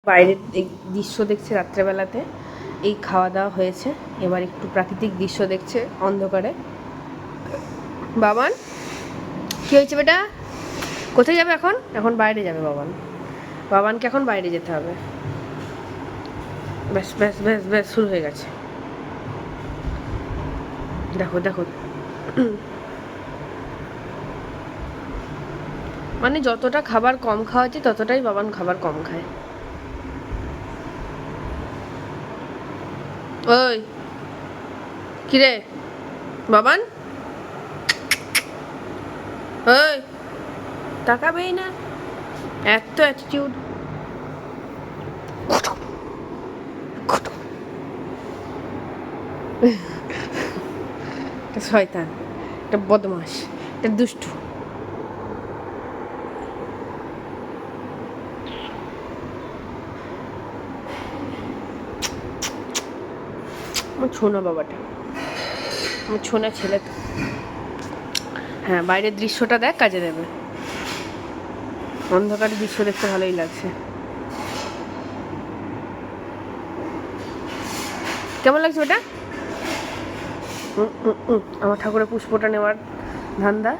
বাইরের এই দৃশ্য দেখছে রাত্রেবেলাতে। এই খাওয়া দাওয়া হয়েছে, এবার একটু প্রাকৃতিক দৃশ্য দেখছে অন্ধকারে। বাবান, কী হয়েছে বেটা? কোথায় যাবে এখন? এখন বাইরে যাবে বাবান। বাবানকে এখন বাইরে যেতে হবে। ব্যাস ব্যাস ব্যাস ব্যাস, শুরু হয়ে গেছে। দেখো দেখো, মানে যতটা খাবার কম খাওয়াচ্ছি ততটাই বাবান খাবার কম খায়। ওই কিরে বাবান, ওই তাকাবেই না, এত অ্যাটিটিউড। একটা শয়তান, একটা বদমাস, একটা দুষ্টু। আমার ছোনা বাবাটা, আমার ছোনা ছেলে তো। হ্যাঁ, বাইরের দৃশ্যটা দেখ, কাজে দেবে। অন্ধকারের দৃশ্য দেখতে ভালোই লাগছে। কেমন লাগছে ওটা? আমার ঠাকুরের পুষ্পটা নেওয়ার ধান্দা।